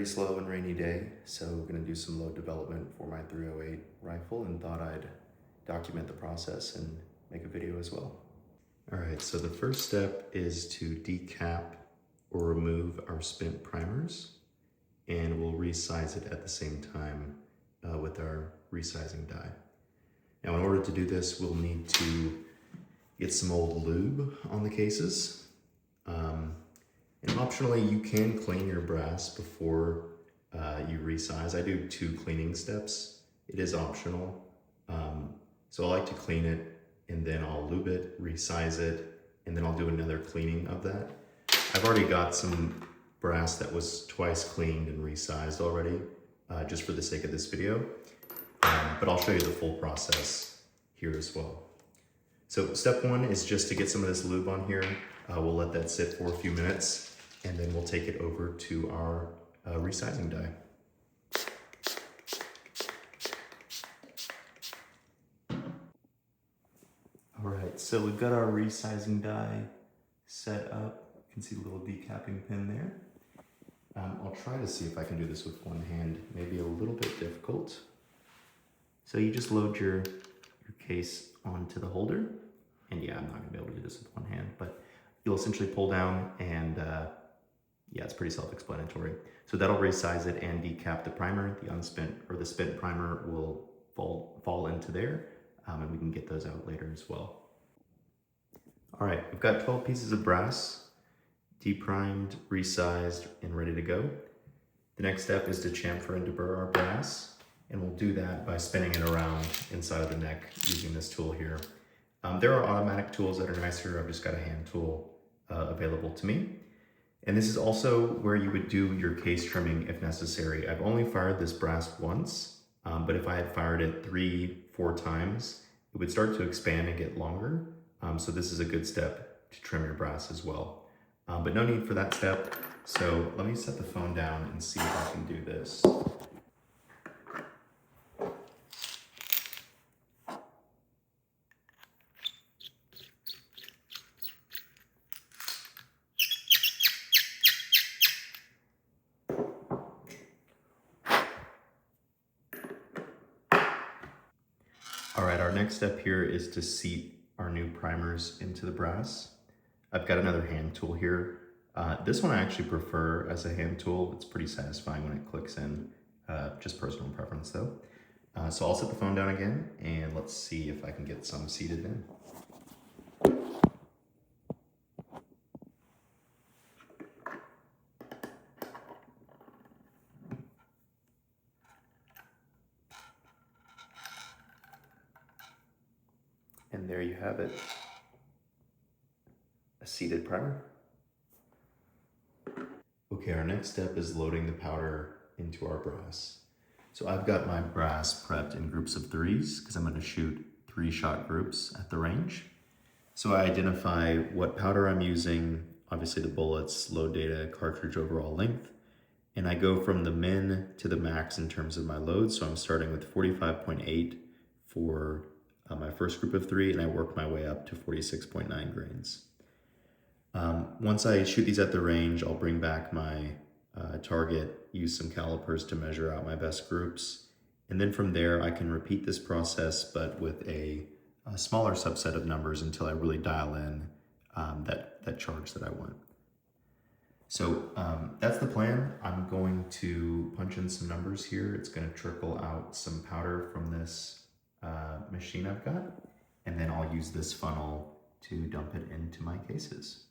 pretty slow and rainy day, so I'm gonna do some load development for my 308 rifle and thought I'd document the process and make a video as well. All right, so the first step is to decap or remove our spent primers, and we'll resize it at the same time with our resizing die. Now, in order to do this, we'll need to get some old lube on the cases. And optionally, you can clean your brass before you resize. I do 2 cleaning steps. It is optional. So I like to clean it and then I'll lube it, resize it, and then I'll do another cleaning of that. I've already got some brass that was twice cleaned and resized already, just for the sake of this video. But I'll show you the full process here as well. So step 1 is just to get some of this lube on here. We'll let that sit for a few minutes, and then we'll take it over to our resizing die. All right, so we've got our resizing die set up. You can see the little decapping pin there. I'll try to see if I can do this with one hand, maybe a little bit difficult. So you just load your case onto the holder. And yeah, I'm not gonna be able to do this with one hand, but you'll essentially pull down and yeah, it's pretty self-explanatory. So that'll resize it and decap the primer. The unspent or the spent primer will fall into there, and we can get those out later as well. All right, we've got 12 pieces of brass, deprimed, resized, and ready to go. The next step is to chamfer and deburr our brass, and we'll do that by spinning it around inside of the neck using this tool here. There are automatic tools that are nicer. I've just got a hand tool available to me. And this is also where you would do your case trimming if necessary. I've only fired this brass once, but if I had fired it 3-4 times, it would start to expand and get longer. So this is a good step to trim your brass as well. But no need for that step. So let me set the phone down and see if I can do this. All right, our next step here is to seat our new primers into the brass. I've got another hand tool here. This one I actually prefer as a hand tool. It's pretty satisfying when it clicks in, just personal preference though. So I'll set the phone down again and let's see if I can get some seated in. And there you have it, a seated primer. Okay, our next step is loading the powder into our brass. So I've got my brass prepped in groups of 3s because I'm gonna shoot 3-shot groups at the range. So I identify what powder I'm using, obviously the bullets, load data, cartridge overall length, and I go from the min to the max in terms of my load. So I'm starting with 45.8 for my first group of 3, and I work my way up to 46.9 grains. Once I shoot these at the range, I'll bring back my target, use some calipers to measure out my best groups, and then from there I can repeat this process but with a smaller subset of numbers until I really dial in that charge that I want. So that's the plan. I'm going to punch in some numbers here. It's going to trickle out some powder from this machine I've got, and then I'll use this funnel to dump it into my cases.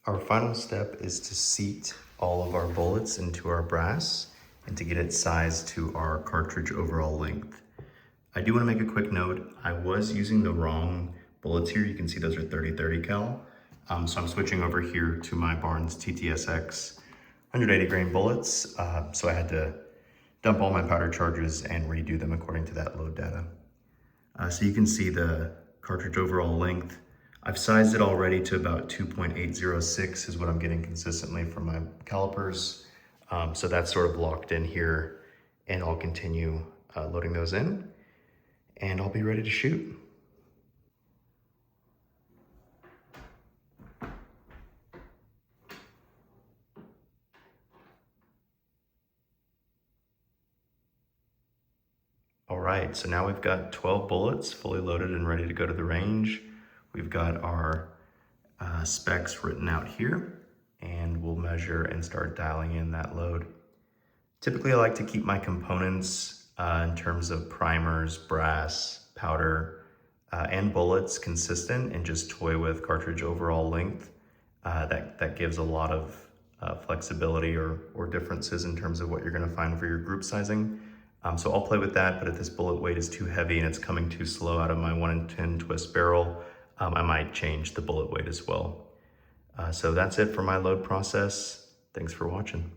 Our final step is to seat all of our bullets into our brass and to get it sized to our cartridge overall length. I do want to make a quick note. I was using the wrong bullets here. You can see those are 30-30 cal. So I'm switching over here to my Barnes TTSX 180 grain bullets. So I had to dump all my powder charges and redo them according to that load data. So you can see the cartridge overall length. I've sized it already to about 2.806 is what I'm getting consistently from my calipers. So that's sort of locked in here, and I'll continue loading those in and I'll be ready to shoot. All right, so now we've got 12 bullets fully loaded and ready to go to the range. We've got our specs written out here, and we'll measure and start dialing in that load. Typically, I like to keep my components in terms of primers, brass, powder, and bullets consistent, and just toy with cartridge overall length. That gives a lot of flexibility or differences in terms of what you're gonna find for your group sizing. So I'll play with that, but if this bullet weight is too heavy and it's coming too slow out of my 1 in 10 twist barrel, I might change the bullet weight as well. So that's it for my load process. Thanks for watching.